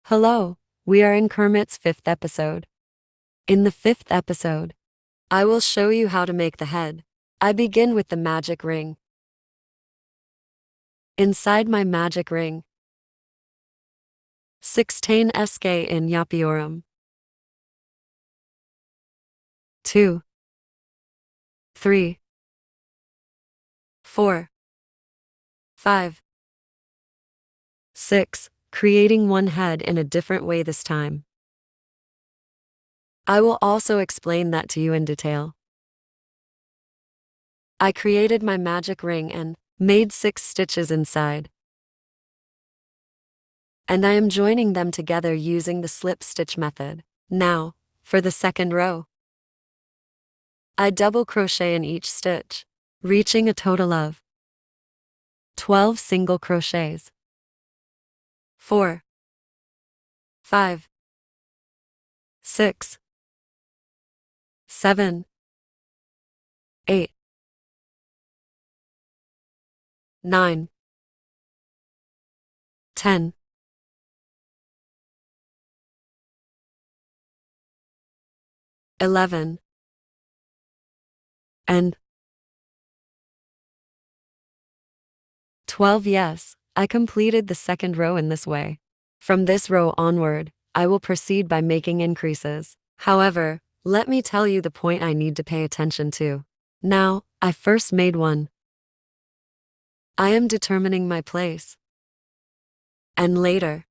Hello, we are in Kermit's fifth episode. In the fifth episode, I will show you how to make the head. I begin with the magic ring. Inside my magic ring, 16 SK in Yapiorum. 2, 3, 4, 5, 6, creating one head in a different way this time. I will also explain that to you in detail. I created my magic ring and made 6 stitches inside. And I am joining them together using the slip stitch method. Now, for the second row, I double crochet in each stitch, reaching a total of 12 single crochets. 4, 5, 6, 7, 8, 9, 10, 11, and 12. Yes, I completed the second row in this way. From this row onward, I will proceed by making increases. However, let me tell you the point I need to pay attention to. Now, I first made one. I am determining my place. And later,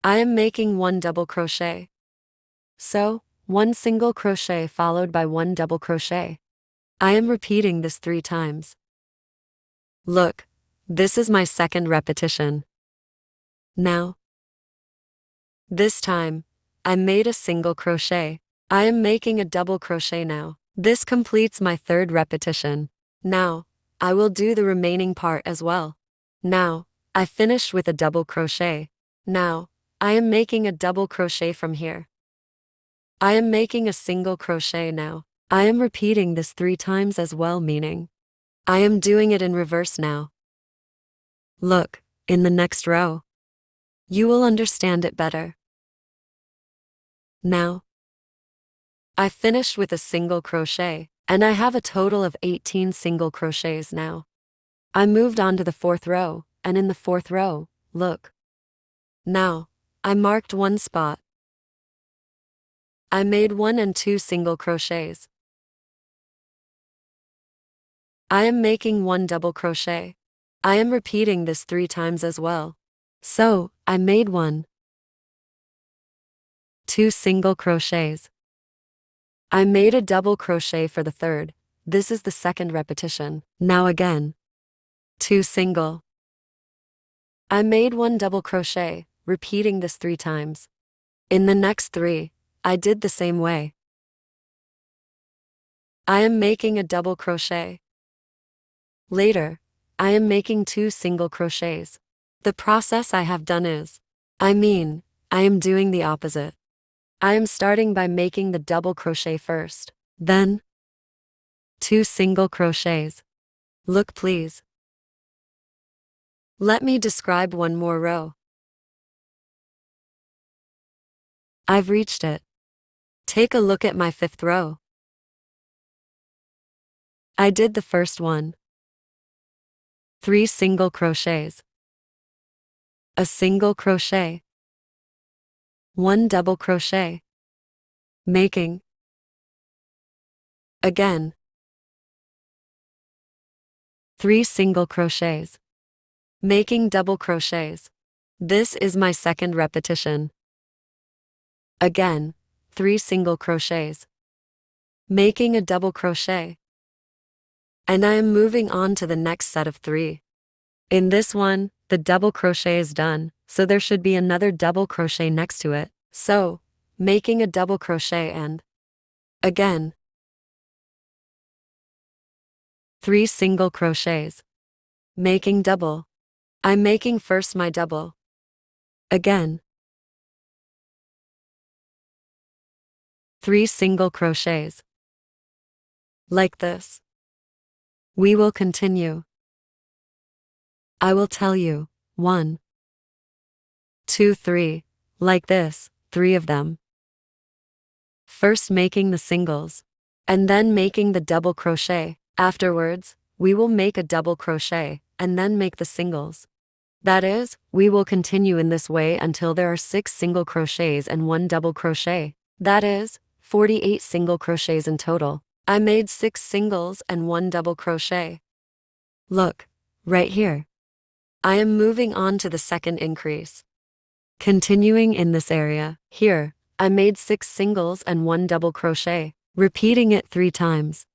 I am making one double crochet. So, one single crochet followed by one double crochet. I am repeating this 3 times. Look, this is my second repetition. Now, this time, I made a single crochet. I am making a double crochet now. This completes my third repetition. Now, I will do the remaining part as well. Now, I finished with a double crochet. Now, I am making a double crochet from here. I am making a single crochet now. I am repeating this 3 times as well, meaning I am doing it in reverse now. Look, in the next row, you will understand it better. Now, I finished with a single crochet, and I have a total of 18 single crochets now. I moved on to the 4th row, and in the 4th row, look. Now, I marked one spot. I made 1 and 2 single crochets. I am making 1 double crochet. I am repeating this 3 times as well. So, I made 1, 2 single crochets. I made a double crochet for the third. This is the second repetition. Now again, 2 single. I made 1 double crochet, repeating this 3 times. In the next 3, I did the same way. I am making a double crochet. Later, I am making 2 single crochets. The process I have done is, I am doing the opposite. I am starting by making the double crochet first, then 2 single crochets. Look please. Let me describe one more row. I've reached it. Take a look at my 5th row. I did the first one. 3 single crochets. A single crochet. 1 double crochet. Making. Again. 3 single crochets. Making double crochets. This is my second repetition. Again, 3 single crochets. Making a double crochet. And I am moving on to the next set of 3. In this one, the double crochet is done, so there should be another double crochet next to it. So, making a double crochet and again 3 single crochets. Making double. I'm making first my double. Again 3 single crochets. Like this. We will continue. I will tell you, 1, 2, 3, like this, 3 of them. First making the singles, and then making the double crochet. Afterwards, we will make a double crochet, and then make the singles. That is, we will continue in this way until there are 6 single crochets and 1 double crochet. That is, 48 single crochets in total. I made 6 singles and 1 double crochet. Look, right here. I am moving on to the second increase. Continuing in this area, here, I made 6 singles and 1 double crochet, repeating it 3 times.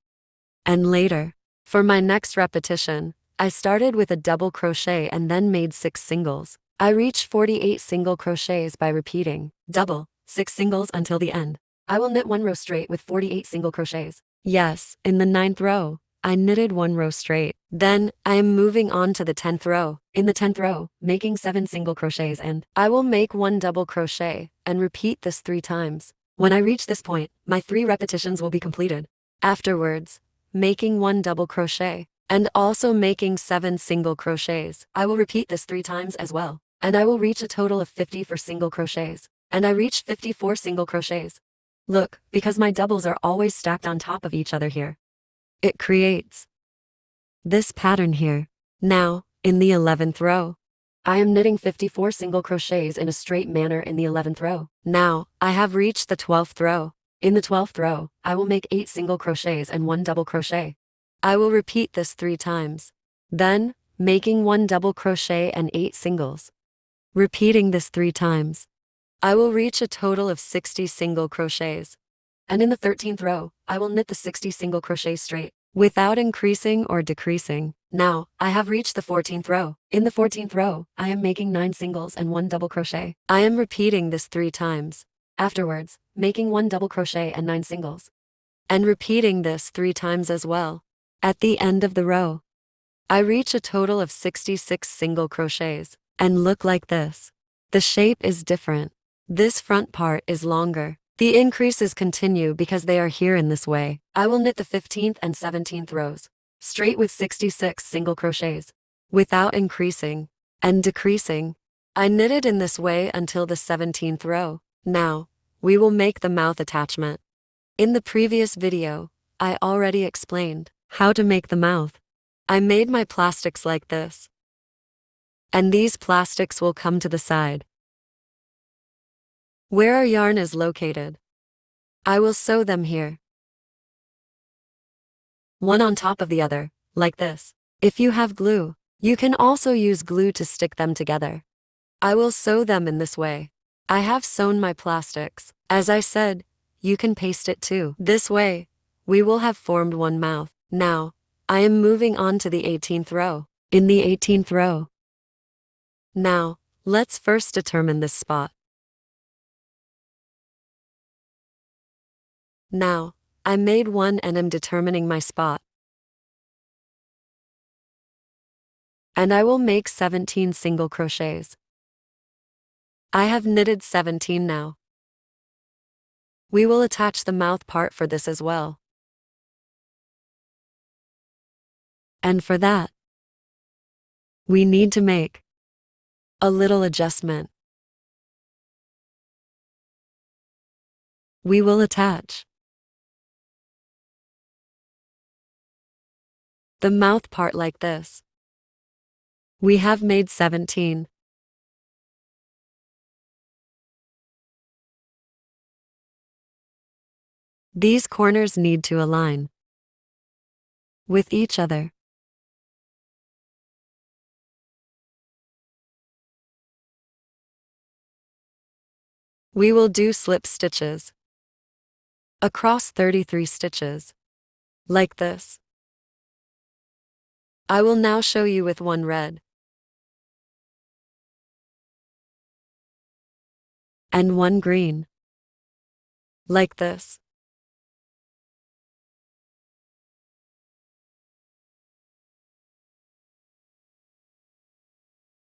And later, for my next repetition, I started with a double crochet and then made 6 singles. I reached 48 single crochets by repeating double, 6 singles until the end. I will knit 1 row straight with 48 single crochets. Yes, in the 9th row, I knitted 1 row straight. Then, I am moving on to the 10th row. In the 10th row, making 7 single crochets and I will make 1 double crochet and repeat this 3 times. When I reach this point, my 3 repetitions will be completed. Afterwards, making 1 double crochet and also making 7 single crochets. I will repeat this 3 times as well, and I will reach a total of 50 for single crochets, and I reached 54 single crochets. Look, because my doubles are always stacked on top of each other here, it creates this pattern here. Now, in the 11th row, I am knitting 54 single crochets in a straight manner in the 11th row. Now, I have reached the 12th row. In the 12th row, I will make 8 single crochets and 1 double crochet. I will repeat this 3 times. Then, making 1 double crochet and 8 singles. Repeating this 3 times. I will reach a total of 60 single crochets. And in the 13th row, I will knit the 60 single crochets straight, without increasing or decreasing. Now, I have reached the 14th row. In the 14th row, I am making 9 singles and 1 double crochet. I am repeating this 3 times. Afterwards, making 1 double crochet and 9 singles. And repeating this 3 times as well. At the end of the row, I reach a total of 66 single crochets, and look like this. The shape is different. This front part is longer. The increases continue because they are here in this way. I will knit the 15th and 17th rows, straight with 66 single crochets, without increasing and decreasing. I knitted in this way until the 17th row. Now, we will make the mouth attachment. In the previous video, I already explained how to make the mouth. I made my plastics like this. And these plastics will come to the side, where our yarn is located. I will sew them here, one on top of the other, like this. If you have glue, you can also use glue to stick them together. I will sew them in this way. I have sewn my plastics. As I said, you can paste it too. This way, we will have formed one mouth. Now, I am moving on to the 18th row. In the 18th row. Now, let's first determine this spot. Now, I made one and am determining my spot. And I will make 17 single crochets. I have knitted 17 now. We will attach the mouth part for this as well. And for that, we need to make a little adjustment. We will attach the mouth part like this. We have made 17. These corners need to align with each other. We will do slip stitches across 33 stitches, like this. I will now show you with one red and one green, like this.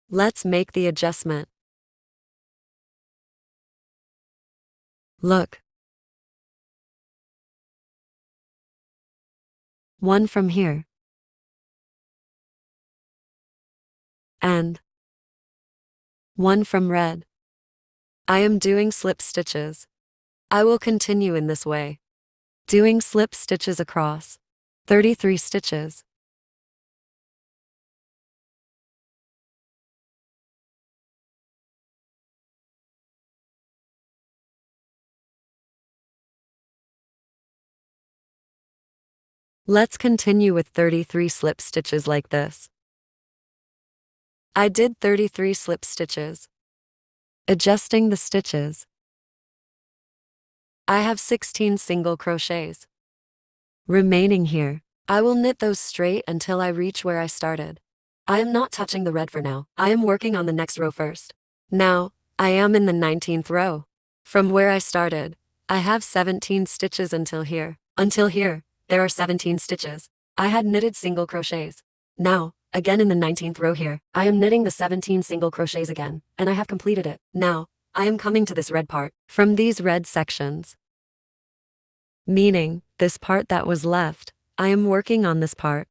Let's make the adjustment. Look. One from here. And one from red. I am doing slip stitches. I will continue in this way. Doing slip stitches across. 33 stitches. Let's continue with 33 slip stitches like this. I did 33 slip stitches. Adjusting the stitches. I have 16 single crochets remaining here. I will knit those straight until I reach where I started. I am not touching the red for now. I am working on the next row first. Now, I am in the 19th row. From where I started, I have 17 stitches until here. Until here, there are 17 stitches. I had knitted single crochets. Now, again in the 19th row here, I am knitting the 17 single crochets again, and I have completed it. Now, I am coming to this red part. From these red sections, meaning this part that was left, I am working on this part.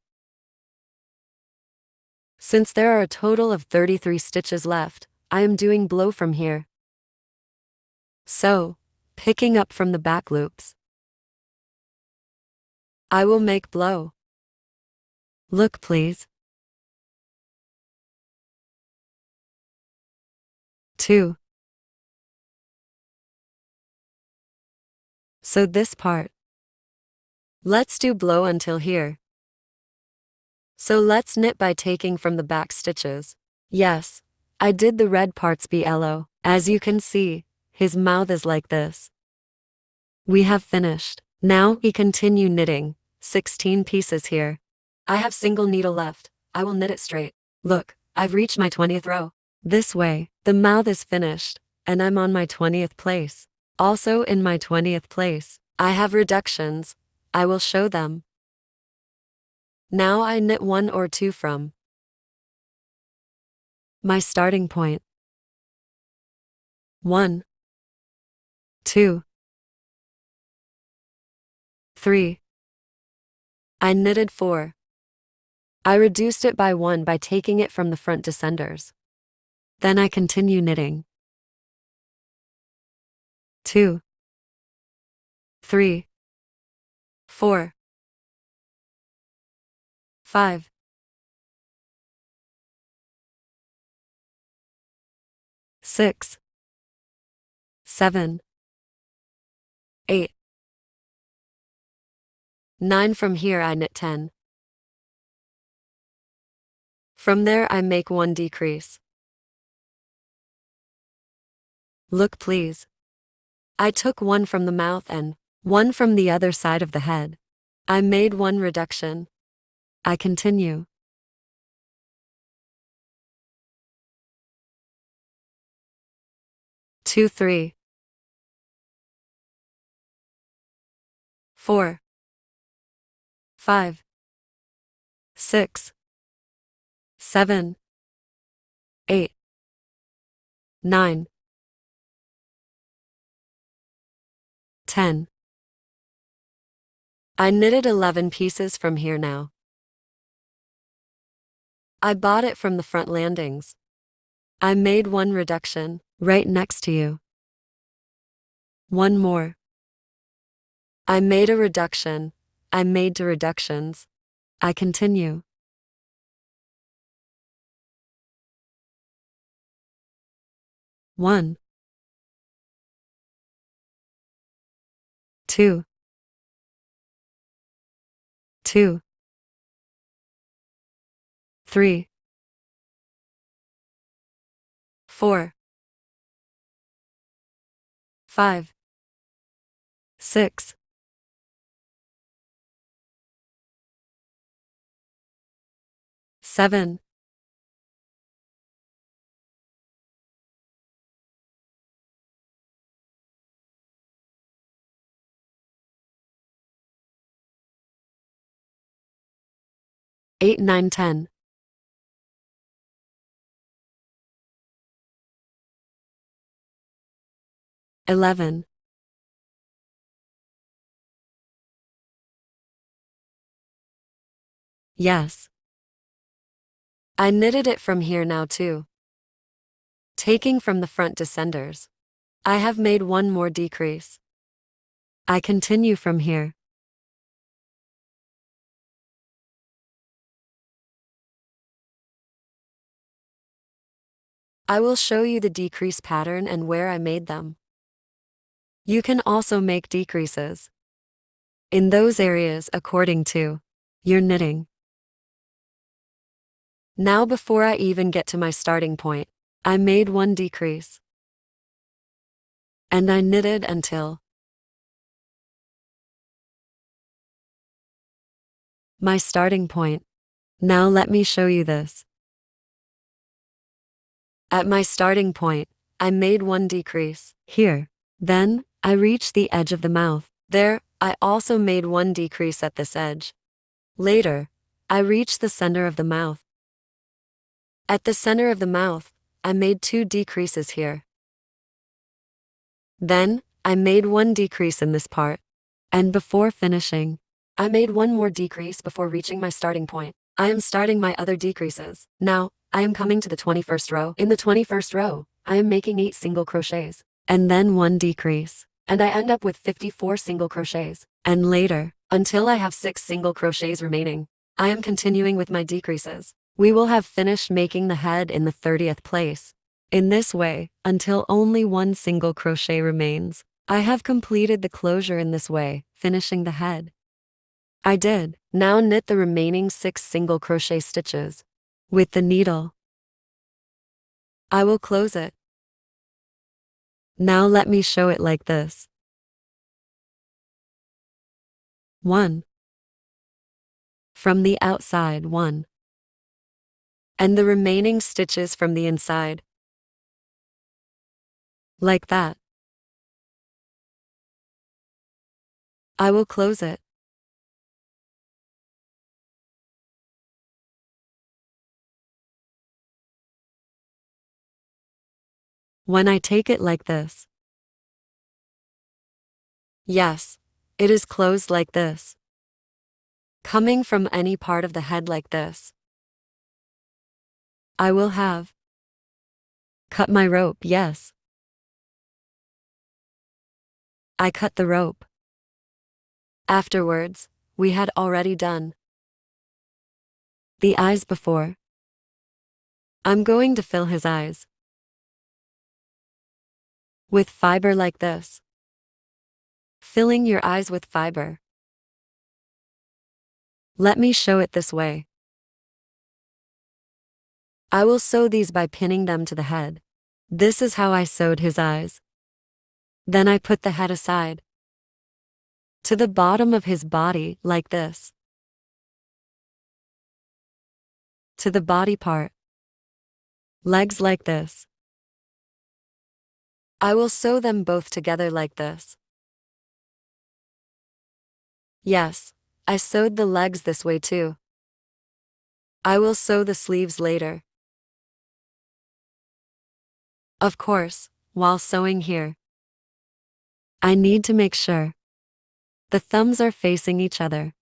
Since there are a total of 33 stitches left, I am doing blow from here. So, picking up from the back loops, I will make blow. Look please. 2. So this part. Let's do blow until here. So let's knit by taking from the back stitches. Yes, I did the red parts BLO. As you can see, his mouth is like this. We have finished. Now we continue knitting. 16 pieces here. I have single needle left. I will knit it straight. Look, I've reached my 20th row. This way, the mouth is finished, and I'm on my 20th place. Also in my 20th place, I have reductions. I will show them. Now I knit 1 or 2 from my starting point. 1, 2, 3. I knitted 4. I reduced it by 1 by taking it from the front descenders. Then I continue knitting. 2, 3, 4, 5. 6, 7, 8, 9. From here I knit 10. From there I make 1 decrease. Look please. I took 1 from the mouth and 1 from the other side of the head. I made 1 reduction. I continue. 2, 3, 4, 5, 6, 7, 8, 9, 10. I knitted 11 pieces from here now. I bought it from the front landings. I made 1 reduction, right next to you. 1 more. I made a reduction. I made 2 reductions. I continue. 1, 2, 2, 3, 4, 5, 6, 7, 8, 9, 10. Eleven. Yes. I knitted it from here now too. Taking from the front descenders. I have made one more decrease. I continue from here. I will show you the decrease pattern and where I made them. You can also make decreases in those areas according to your knitting. Now before I even get to my starting point, I made one decrease. And I knitted until my starting point. Now let me show you this. At my starting point, I made one decrease here. Then, I reached the edge of the mouth. There, I also made one decrease at this edge. Later, I reached the center of the mouth. At the center of the mouth, I made two decreases here. Then, I made one decrease in this part. And before finishing, I made one more decrease before reaching my starting point. I am starting my other decreases. Now, I am coming to the 21st row. In the 21st row, I am making 8 single crochets. And then one decrease. And I end up with 54 single crochets. And later, until I have 6 single crochets remaining, I am continuing with my decreases. We will have finished making the head in the 30th place. In this way, until only one single crochet remains. I have completed the closure in this way, finishing the head. I did. Now knit the remaining 6 single crochet stitches with the needle. I will close it. Now let me show it like this. 1. From the outside 1. And the remaining stitches from the inside. Like that. I will close it. When I take it like this. Yes, it is closed like this. Coming from any part of the head like this. I will have cut my rope, yes. I cut the rope. Afterwards, we had already done the eyes before. I'm going to fill his eyes with fiber like this. Filling your eyes with fiber. Let me show it this way. I will sew these by pinning them to the head. This is how I sewed his eyes. Then I put the head aside to the bottom of his body like this. To the body part. Legs like this. I will sew them both together like this. Yes, I sewed the legs this way too. I will sew the sleeves later. Of course, while sewing here, I need to make sure the thumbs are facing each other.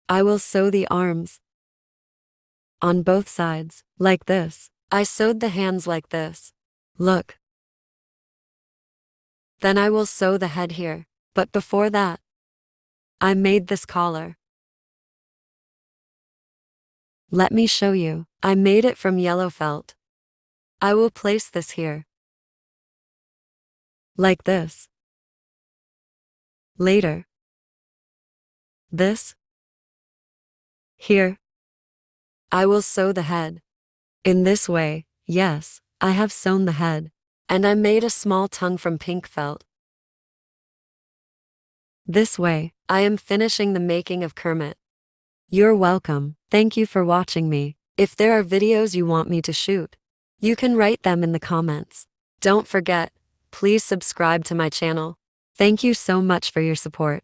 I will sew the arms on both sides, like this. I sewed the hands like this. Look. Then I will sew the head here. But before that, I made this collar. Let me show you. I made it from yellow felt. I will place this here. Like this. Later. This. Here. I will sew the head. In this way, yes, I have sewn the head. And I made a small tongue from pink felt. This way, I am finishing the making of Kermit. You're welcome. Thank you for watching me. If there are videos you want me to shoot, you can write them in the comments. Don't forget, please subscribe to my channel. Thank you so much for your support.